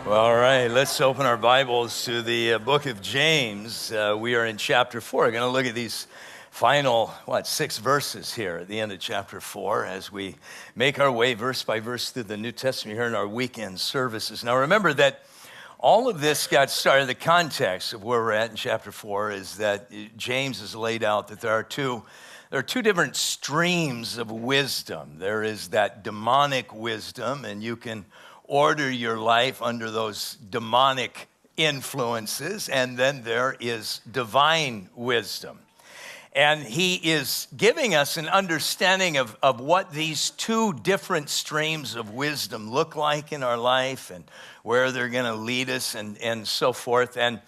Well, all right, let's open our Bibles to the book of James. We are in chapter 4. We're going to look at these final, 6 verses here at the end of chapter 4 as we make our way verse by verse through the New Testament here in our weekend services. Now, remember that all of this got started, the context of where we're at in chapter 4 is that James has laid out that there are two different streams of wisdom. There is that demonic wisdom, and you can order your life under those demonic influences, and then there is divine wisdom. And he is giving us an understanding of what these two different streams of wisdom look like in our life and where they're going to lead us and so forth. And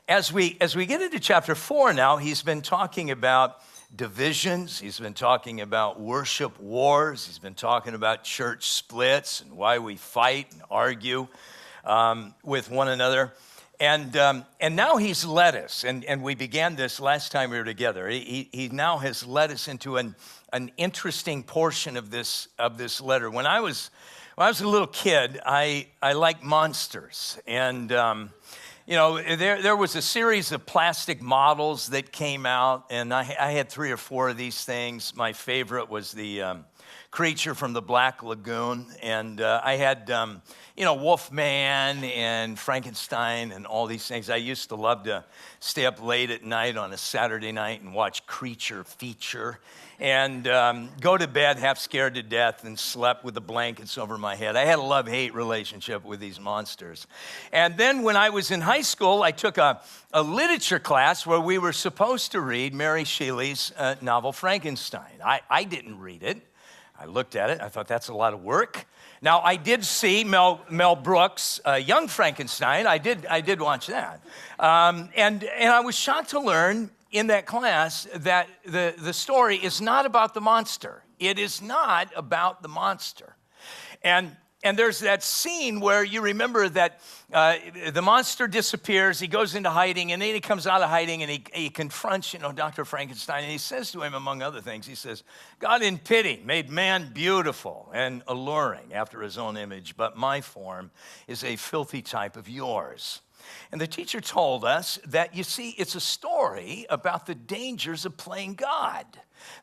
as we get into chapter 4 now, he's been talking about divisions. He's been talking about worship wars. He's been talking about church splits and why we fight and argue with one another. And now he's led us, and we began this last time we were together. He now has led us into an interesting portion of this letter. When I was a little kid, I liked monsters, and there was a series of plastic models that came out, and I had 3 or 4 of these things. My favorite was the creature from the Black Lagoon, and I had Wolfman and Frankenstein and all these things. I used to love to stay up late at night on a Saturday night and watch Creature Feature and go to bed half scared to death and slept with the blankets over my head. I had a love-hate relationship with these monsters. And then when I was in high school, I took a literature class where we were supposed to read Mary Shelley's novel Frankenstein. I didn't read it. I looked at it. I thought, that's a lot of work. Now, I did see Mel Brooks' Young Frankenstein. I did watch that. And I was shocked to learn in that class that the story is not about the monster. It is not about the monster. And there's that scene where you remember that the monster disappears, he goes into hiding, and then he comes out of hiding and he confronts, Dr. Frankenstein, and he says to him, among other things, he says, God in pity made man beautiful and alluring after his own image, but my form is a filthy type of yours. And the teacher told us that, you see, it's a story about the dangers of playing God.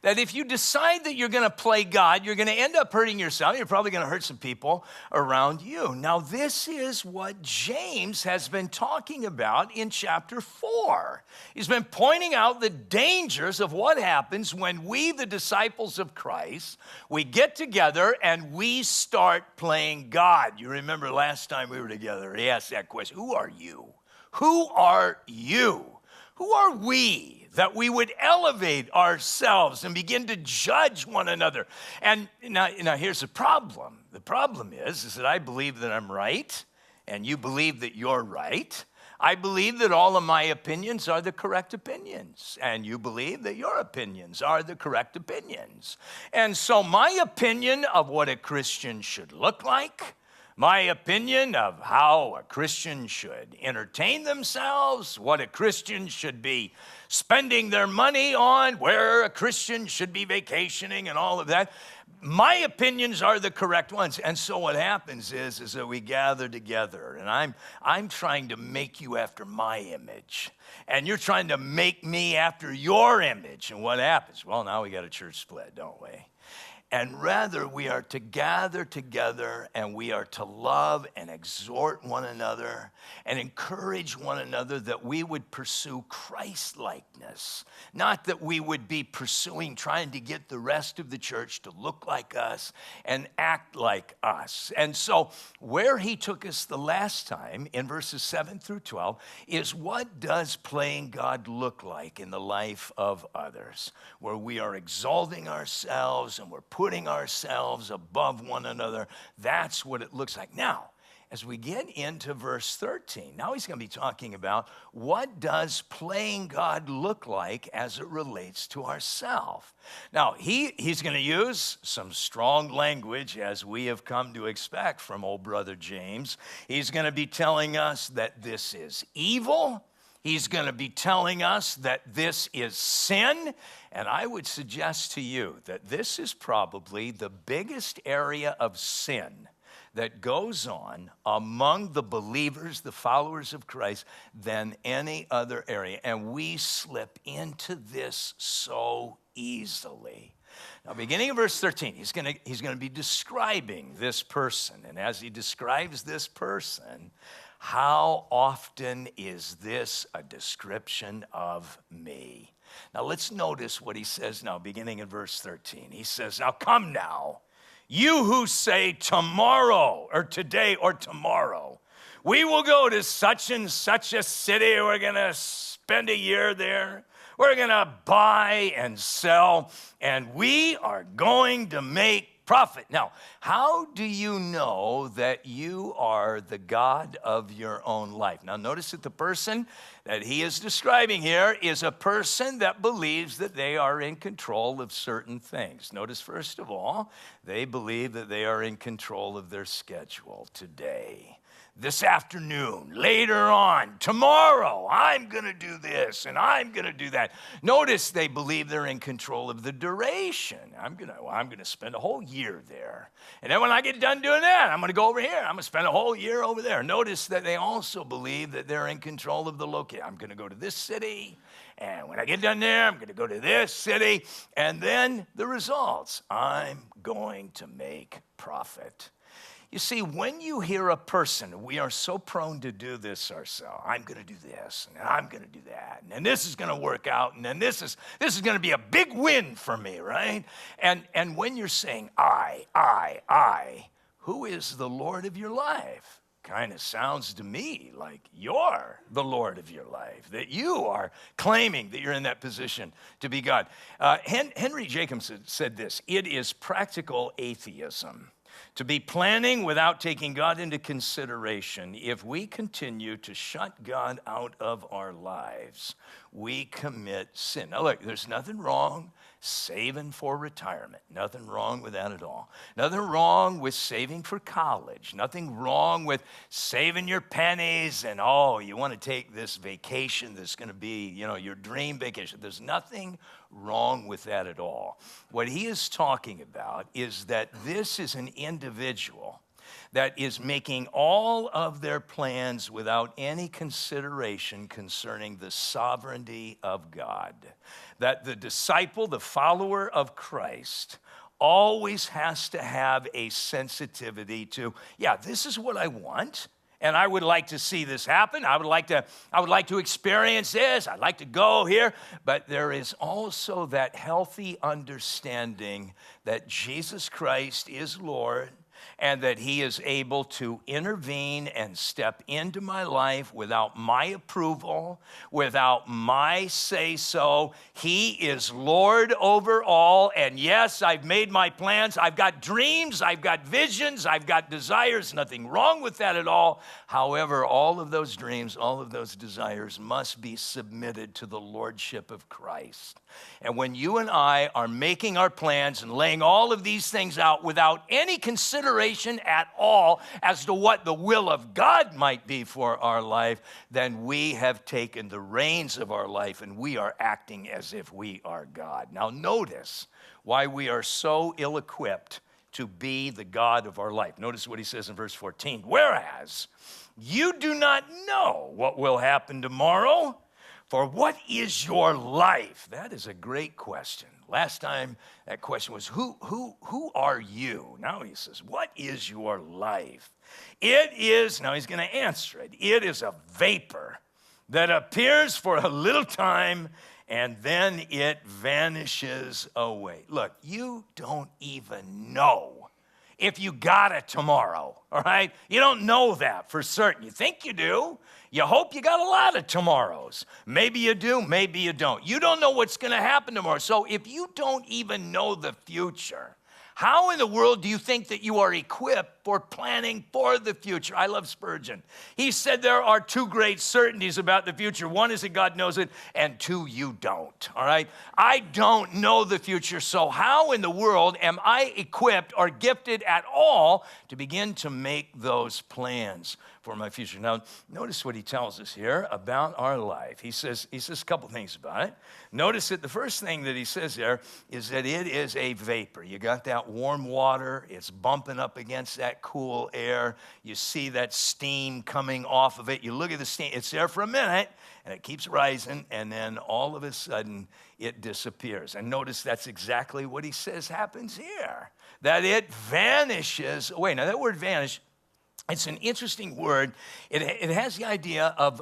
That if you decide that you're going to play God, you're going to end up hurting yourself. You're probably going to hurt some people around you. Now, this is what James has been talking about in chapter 4. He's been pointing out the dangers of what happens when we, the disciples of Christ, we get together and we start playing God. You remember last time we were together, he asked that question, who are you? Who are you? Who are we that we would elevate ourselves and begin to judge one another? And now here's the problem. The problem is that I believe that I'm right, and you believe that you're right. I believe that all of my opinions are the correct opinions, and you believe that your opinions are the correct opinions. And so my opinion of what a Christian should look like, my opinion of how a Christian should entertain themselves, what a Christian should be spending their money on, where a Christian should be vacationing and all of that, my opinions are the correct ones. And so what happens is that we gather together, and I'm trying to make you after my image, and you're trying to make me after your image. And what happens? Well, now we got a church split, don't we? And rather, we are to gather together and we are to love and exhort one another and encourage one another that we would pursue Christ-likeness. Not that we would be trying to get the rest of the church to look like us and act like us. And so where he took us the last time in verses 7 through 12 is, what does playing God look like in the life of others? Where we are exalting ourselves and we're putting ourselves above one another. That's what it looks like. Now, as we get into verse 13, now he's going to be talking about what does playing God look like as it relates to ourselves. Now, he's going to use some strong language, as we have come to expect from old brother James. He's going to be telling us that this is evil. He's going to be telling us that this is sin, and I would suggest to you that this is probably the biggest area of sin that goes on among the believers, the followers of Christ, than any other area. And we slip into this so easily. Now, beginning in verse 13, he's going to be describing this person. And as he describes this person, how often is this a description of me? Now, let's notice what he says now, beginning in verse 13. He says, now come now, you who say tomorrow or today or tomorrow, we will go to such and such a city. We're going to spend a year there. We're going to buy and sell, and we are going to make profit. Now, how do you know that you are the God of your own life? Now, notice that the person that he is describing here is a person that believes that they are in control of certain things. Notice, first of all, they believe that they are in control of their schedule today. This afternoon, later on, tomorrow, I'm going to do this and I'm going to do that. Notice they believe they're in control of the duration. I'm going to spend a whole year there. And then when I get done doing that, I'm going to go over here. I'm going to spend a whole year over there. Notice that they also believe that they're in control of the location. I'm going to go to this city. And when I get done there, I'm going to go to this city. And then the results, I'm going to make profit. You see, when you hear a person, we are so prone to do this ourselves. I'm going to do this, and I'm going to do that, and this is going to work out, and then this is going to be a big win for me, right? And when you're saying, I, who is the Lord of your life? Kind of sounds to me like you're the Lord of your life, that you are claiming that you're in that position to be God. Henry Jacobson said this, it is practical atheism to be planning without taking God into consideration. If we continue to shut God out of our lives, we commit sin. Now look, there's nothing wrong saving for retirement. Nothing wrong with that at all. Nothing wrong with saving for college. Nothing wrong with saving your pennies and, you want to take this vacation that's going to be, your dream vacation. There's nothing wrong with that at all. What he is talking about is that this is an individual that is making all of their plans without any consideration concerning the sovereignty of God. That the disciple, the follower of Christ, always has to have a sensitivity to, this is what I want, and I would like to see this happen. I would like to experience this. I'd like to go here. But there is also that healthy understanding that Jesus Christ is Lord, and that he is able to intervene and step into my life without my approval, without my say-so. He is Lord over all, and yes, I've made my plans. I've got dreams, I've got visions, I've got desires. Nothing wrong with that at all. However, all of those dreams, all of those desires must be submitted to the lordship of Christ. And when you and I are making our plans and laying all of these things out without any consideration at all as to what the will of God might be for our life, then we have taken the reins of our life and we are acting as if we are God. Now notice why we are so ill-equipped to be the God of our life. Notice what he says in verse 14. Whereas you do not know what will happen tomorrow, for what is your life? That is a great question. Last time that question was, who are you? Now he says, what is your life? It is, now he's going to answer it, it is a vapor that appears for a little time and then it vanishes away. Look, you don't even know if you got it tomorrow, all right? You don't know that for certain. You think you do. You hope you got a lot of tomorrows. Maybe you do, maybe you don't. You don't know what's going to happen tomorrow. So if you don't even know the future, how in the world do you think that you are equipped for planning for the future? I love Spurgeon. He said there are two great certainties about the future. One is that God knows it, and two, you don't, all right? I don't know the future, so how in the world am I equipped or gifted at all to begin to make those plans for my future? Now, notice what he tells us here about our life. He says a couple things about it. Notice that the first thing that he says there is that it is a vapor. You got that warm water, it's bumping up against that that cool air. You see that steam coming off of it. You look at the steam. It's there for a minute, and it keeps rising, and then all of a sudden, it disappears. And notice that's exactly what he says happens here, that it vanishes away. Now, that word vanish, it's an interesting word. It has the idea of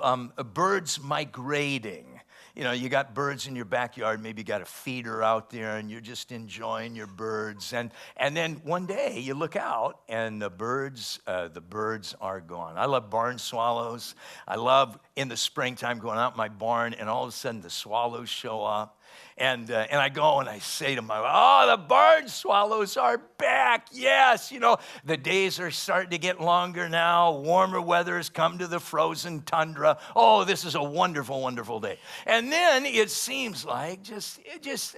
birds migrating. You know, you got birds in your backyard, maybe you got a feeder out there and you're just enjoying your birds. And then one day you look out and the birds are gone. I love barn swallows. I love in the springtime going out in my barn and all of a sudden the swallows show up. And I go and I say to my wife, oh, the barn swallows are back. Yes, you know, the days are starting to get longer now. Warmer weather has come to the frozen tundra. Oh, this is a wonderful, wonderful day. And then it seems like just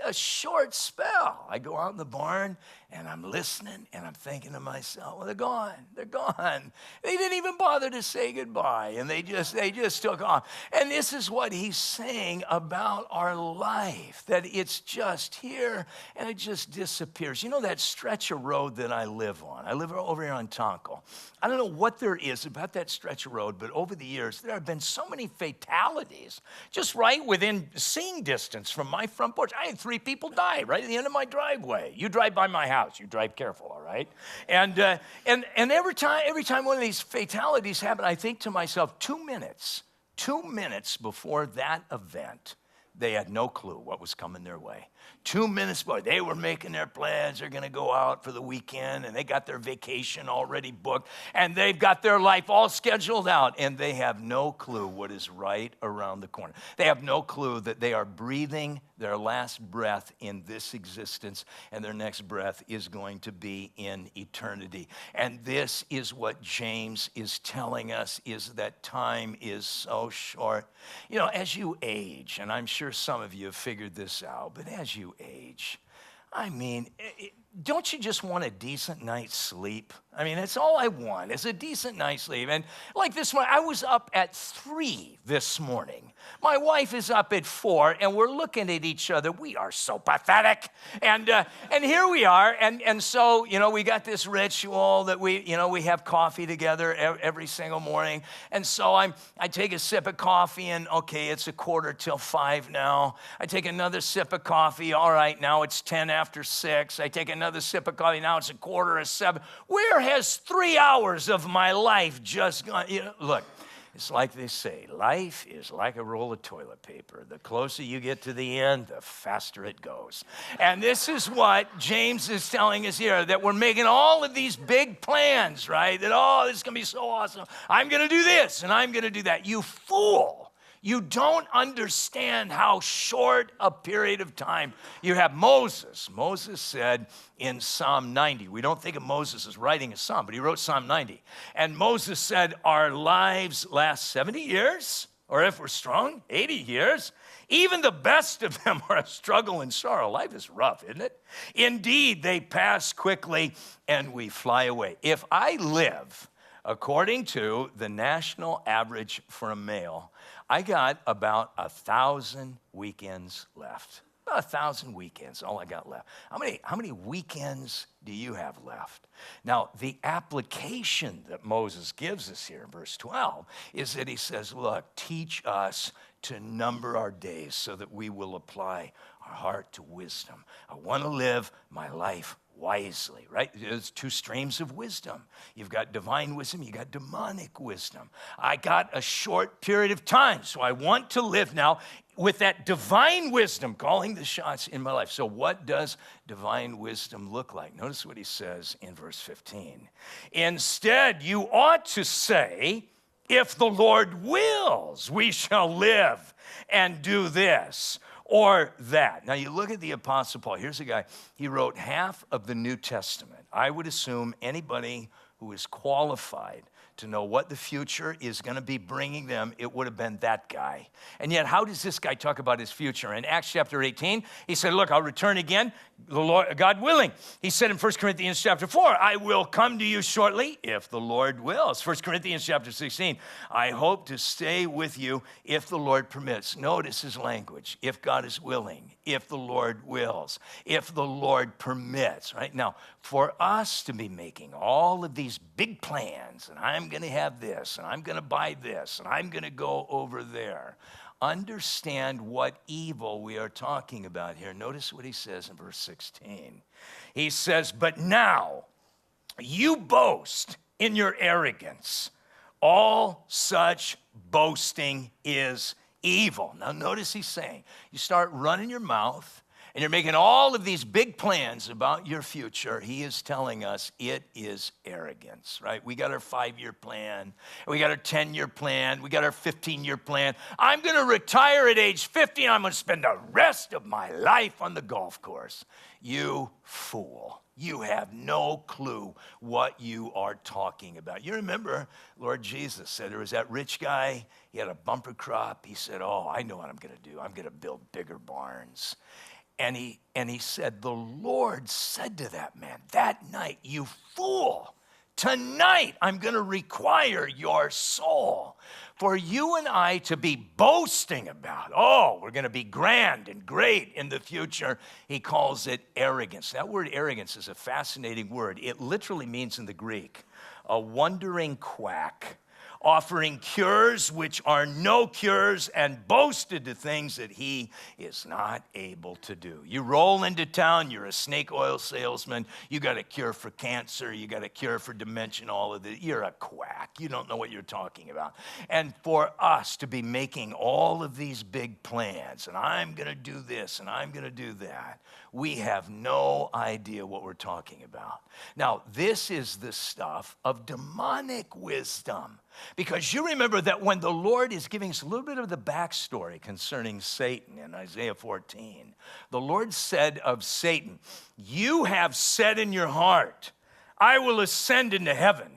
a short spell. I go out in the barn and I'm listening and I'm thinking to myself, well, they're gone. They're gone. They didn't even bother to say goodbye. And they just took off. And this is what he's saying about our life, that it's just here and it just disappears. You know that stretch of road that I live on? I live over here on Tonko. I don't know what there is about that stretch of road, but over the years, there have been so many fatalities just right within seeing distance from my front porch. I had 3 people die right at the end of my driveway. You drive by my house, you drive careful, all right? And every time one of these fatalities happen, I think to myself, 2 minutes before that event, they had no clue what was coming their way. 2 minutes before, they were making their plans. They're going to go out for the weekend, and they got their vacation already booked, and they've got their life all scheduled out, and they have no clue what is right around the corner. They have no clue that they are breathing their last breath in this existence, and their next breath is going to be in eternity. And this is what James is telling us, is that time is so short. You know, as you age, and I'm sure some of you have figured this out, but as you age, I mean, don't you just want a decent night's sleep? I mean, that's all I want is a decent night's sleep. And like this morning, I was up at 3 this morning. My wife is up at 4, and we're looking at each other. We are so pathetic. And here we are. And so, you know, we got this ritual that we have coffee together every single morning. And so I take a sip of coffee, and okay, it's 5:15 now. I take another sip of coffee. All right, now it's 6:10. I take another sip of coffee. Now it's 6:45. Where has 3 hours of my life just gone? You know, look, it's like they say, life is like a roll of toilet paper. The closer you get to the end, the faster it goes. And this is what James is telling us here, that we're making all of these big plans, right? That, oh, this is going to be so awesome. I'm going to do this, and I'm going to do that. You fool. You don't understand how short a period of time you have. Moses said in Psalm 90, we don't think of Moses as writing a psalm, but he wrote Psalm 90. And Moses said, our lives last 70 years, or if we're strong, 80 years. Even the best of them are a struggle and sorrow. Life is rough, isn't it? Indeed, they pass quickly and we fly away. If I live according to the national average for a male, I got about 1,000 weekends left. About 1,000 weekends, all I got left. How many weekends do you have left? Now, the application that Moses gives us here in verse 12 is that he says, look, teach us to number our days so that we will apply our heart to wisdom. I want to live my life wisely, right? There's 2 streams of wisdom. You've got divine wisdom, you got demonic wisdom. I got a short period of time, so I want to live now with that divine wisdom calling the shots in my life. So what does divine wisdom look like? Notice what he says in verse 15. Instead, you ought to say, if the Lord wills, we shall live and do this or that. Now, you look at the Apostle Paul. Here's a guy. He wrote half of the New Testament. I would assume anybody who is qualified to know what the future is going to be bringing them, it would have been that guy. And yet, how does this guy talk about his future? In Acts chapter 18, he said, look, I'll return again, the Lord, God willing. He said in 1 Corinthians chapter 4, I will come to you shortly if the Lord wills. 1 Corinthians chapter 16, I hope to stay with you if the Lord permits. Notice his language. If God is willing, if the Lord wills, if the Lord permits, right? Now, for us to be making all of these big plans, and I'm going to have this, and I'm going to buy this, and I'm going to go over there, understand what evil we are talking about here. Notice what he says in verse 16. He says, but now you boast in your arrogance. All such boasting is evil. Now notice he's saying, you start running your mouth and you're making all of these big plans about your future. He is telling us it is arrogance, right? We got our 5-year plan. We got our 10-year plan. We got our 15-year plan. I'm going to retire at age 50 and I'm going to spend the rest of my life on the golf course. You fool. You have no clue what you are talking about. You remember, Lord Jesus said there was that rich guy. He had a bumper crop. He said, oh, I know what I'm going to do. I'm going to build bigger barns. And he said, the Lord said to that man that night, you fool, tonight I'm going to require your soul. For you and I to be boasting about, oh, we're going to be grand and great in the future. He calls it arrogance. That word arrogance is a fascinating word. It literally means in the Greek, a wandering quack, offering cures which are no cures, and boasted to things that he is not able to do. You roll into town, you're a snake oil salesman, you got a cure for cancer, you got a cure for dementia, all of it. You're a quack. You don't know what you're talking about. And for us to be making all of these big plans, and I'm going to do this, and I'm going to do that, we have no idea what we're talking about. Now, this is the stuff of demonic wisdom. Because you remember that when the Lord is giving us a little bit of the backstory concerning Satan in Isaiah 14, the Lord said of Satan, you have said in your heart, I will ascend into heaven.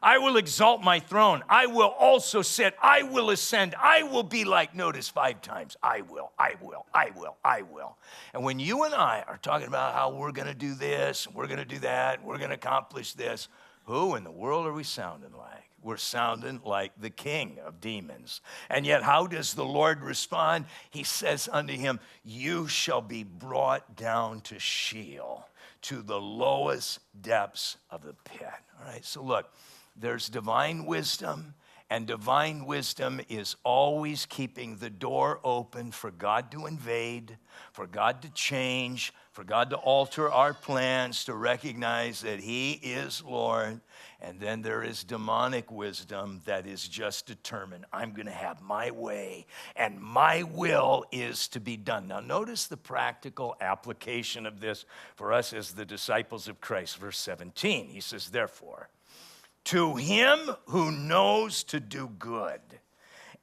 I will exalt my throne. I will also sit. I will ascend. I will be like, notice 5 times, I will, I will, I will, I will. And when you and I are talking about how we're going to do this, we're going to do that, we're going to accomplish this, who in the world are we sounding like? We're sounding like the king of demons. And yet, how does the Lord respond? He says unto him, you shall be brought down to Sheol, to the lowest depths of the pit. All right, so look, there's divine wisdom, and divine wisdom is always keeping the door open for God to invade, for God to change, for God to alter our plans, to recognize that he is Lord. And then there is demonic wisdom that is just determined. I'm going to have my way, and my will is to be done. Now, notice the practical application of this for us as the disciples of Christ. Verse 17, he says, therefore, to him who knows to do good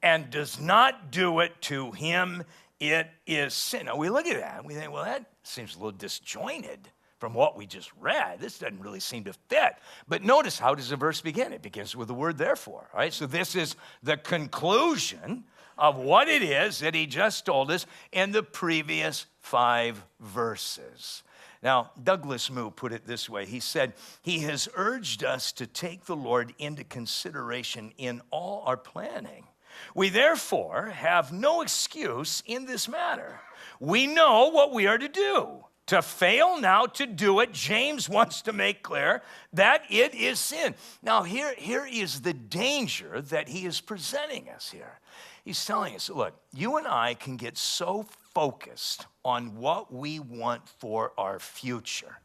and does not do it, to him it is sin. Now, we look at that and we think, well, that seems a little disjointed from what we just read. This doesn't really seem to fit. But notice, how does the verse begin? It begins with the word therefore, all right? So this is the conclusion of what it is that he just told us in the previous 5 verses. Now, Douglas Moo put it this way. He said, he has urged us to take the Lord into consideration in all our planning. We therefore have no excuse in this matter. We know what we are to do. To fail now to do it, James wants to make clear that it is sin. Now, here is the danger that he is presenting us here. He's telling us, look, you and I can get so focused on what we want for our future,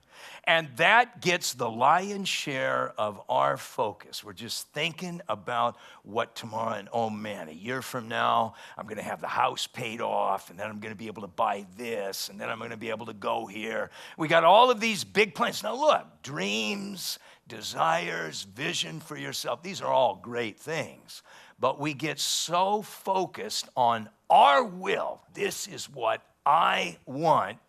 and that gets the lion's share of our focus. We're just thinking about what tomorrow, and oh man, a year from now, I'm going to have the house paid off, and then I'm going to be able to buy this, and then I'm going to be able to go here. We got all of these big plans. Now look, dreams, desires, vision for yourself, these are all great things. But we get so focused on our will, this is what I want,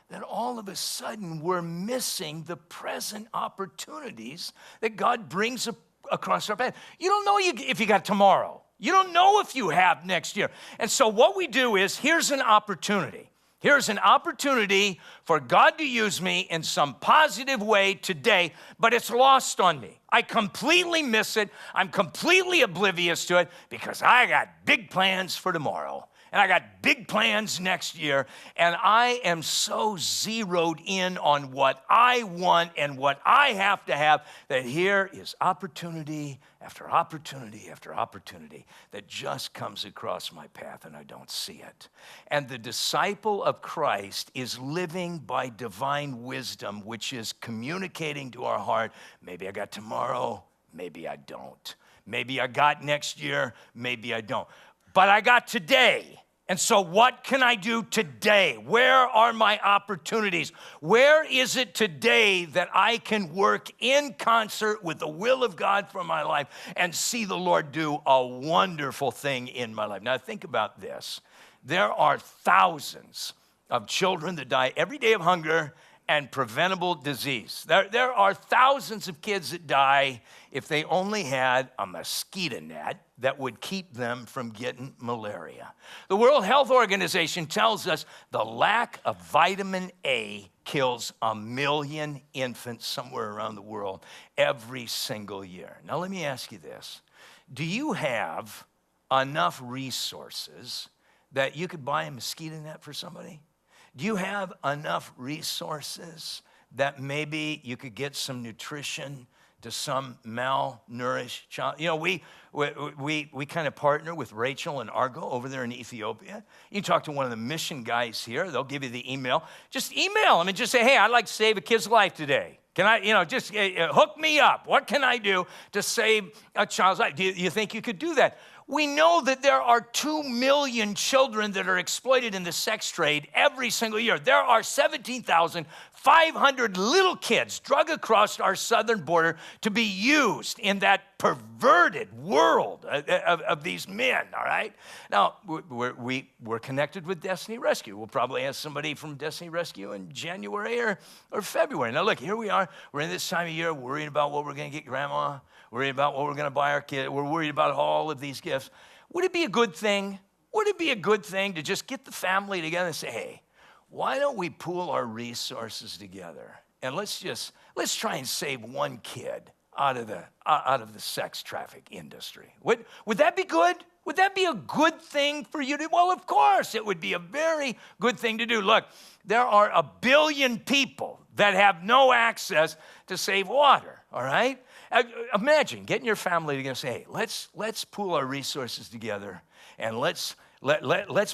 that all of a sudden we're missing the present opportunities that God brings across our path. You don't know if you got tomorrow. You don't know if you have next year. And so what we do is, here's an opportunity. Here's an opportunity for God to use me in some positive way today, but it's lost on me. I completely miss it. I'm completely oblivious to it because I got big plans for tomorrow. And I got big plans next year, and I am so zeroed in on what I want and what I have to have that here is opportunity after opportunity after opportunity that just comes across my path and I don't see it. And the disciple of Christ is living by divine wisdom, which is communicating to our heart, maybe I got tomorrow, maybe I don't. Maybe I got next year, maybe I don't. But I got today. And so what can I do today? Where are my opportunities? Where is it today that I can work in concert with the will of God for my life and see the Lord do a wonderful thing in my life? Now think about this. There are thousands of children that die every day of hunger and preventable disease. There are thousands of kids that die if they only had a mosquito net that would keep them from getting malaria. The World Health Organization tells us the lack of vitamin A kills 1 million infants somewhere around the world every single year. Now let me ask you this. Do you have enough resources that you could buy a mosquito net for somebody? Do you have enough resources that maybe you could get some nutrition to some malnourished child? You know, we kind of partner with Rachel and Argo over there in Ethiopia. You talk to one of the mission guys here. They'll give you the email. Just email them and just say, hey, I'd like to save a kid's life today. Can I, just hook me up. What can I do to save a child's life? Do you think you could do that? We know that there are 2 million children that are exploited in the sex trade every single year. There are 17,500 little kids drug across our southern border to be used in that perverted world of these men, all right? Now, we're connected with Destiny Rescue. We'll probably have somebody from Destiny Rescue in January or February. Now, look, here we are. We're in this time of year worrying about what we're going to get grandma, worried about what we're going to buy our kid. We're worried about all of these gifts. Would it be a good thing? Would it be a good thing to just get the family together and say, hey, why don't we pool our resources together and let's try and save one kid out of the sex traffic industry? Would that be good? Would that be a good thing for you to do? Well, of course, it would be a very good thing to do. Look, there are 1 billion people that have no access to safe water, all right? Imagine getting your family together and say, hey, let's pool our resources together and let's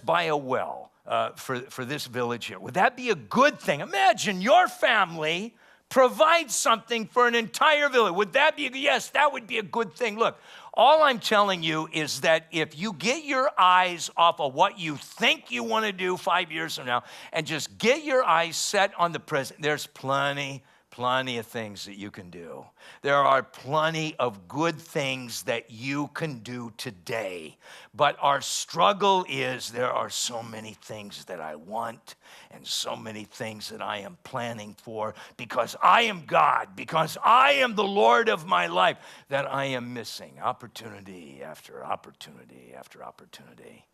buy a well for this village here. Would that be a good thing? Imagine your family provide something for an entire village. Would that be, yes, that would be a good thing. Look, all I'm telling you is that if you get your eyes off of what you think you want to do 5 years from now and just get your eyes set on the present, there's plenty of things that you can do. There are plenty of good things that you can do today. But our struggle is there are so many things that I want and so many things that I am planning for because I am God, because I am the Lord of my life, that I am missing opportunity after opportunity after opportunity.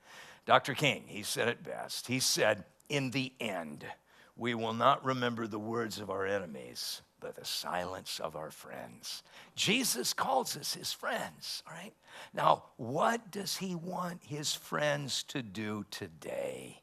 Dr. King, he said it best. He said, in the end, we will not remember the words of our enemies, but the silence of our friends. Jesus calls us his friends, all right? Now, what does he want his friends to do today?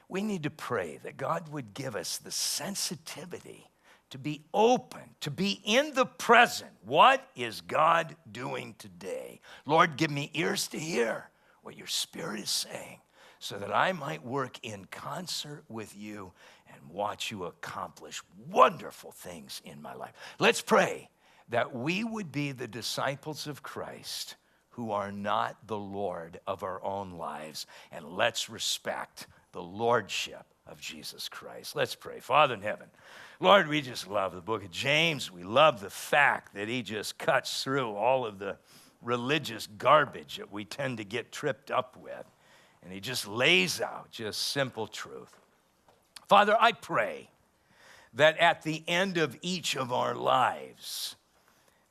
We need to pray that God would give us the sensitivity to be open, to be in the present. What is God doing today? Lord, give me ears to hear what your Spirit is saying, so that I might work in concert with you and watch you accomplish wonderful things in my life. Let's pray that we would be the disciples of Christ who are not the Lord of our own lives, and let's respect the lordship of Jesus Christ. Let's pray. Father in heaven, Lord, we just love the book of James. We love the fact that he just cuts through all of the religious garbage that we tend to get tripped up with. And he just lays out just simple truth. Father, I pray that at the end of each of our lives,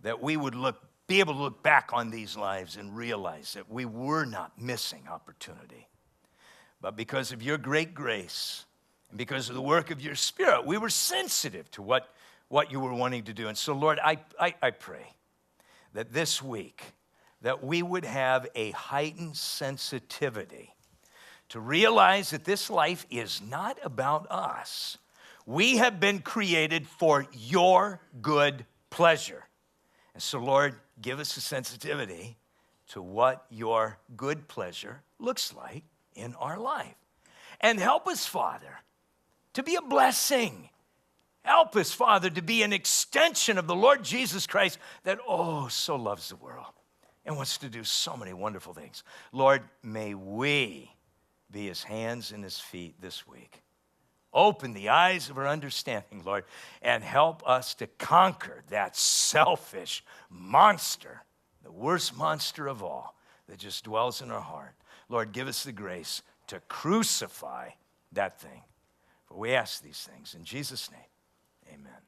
that we would look be able to look back on these lives and realize that we were not missing opportunity. But because of your great grace and because of the work of your Spirit, we were sensitive to what you were wanting to do. And so, Lord, I pray that this week that we would have a heightened sensitivity to realize that this life is not about us. We have been created for your good pleasure. And so, Lord, give us a sensitivity to what your good pleasure looks like in our life. And help us, Father, to be a blessing. Help us, Father, to be an extension of the Lord Jesus Christ that, so loves the world and wants to do so many wonderful things. Lord, may we be his hands and his feet this week. Open the eyes of our understanding, Lord, and help us to conquer that selfish monster, the worst monster of all that just dwells in our heart. Lord, give us the grace to crucify that thing. For we ask these things in Jesus' name, amen.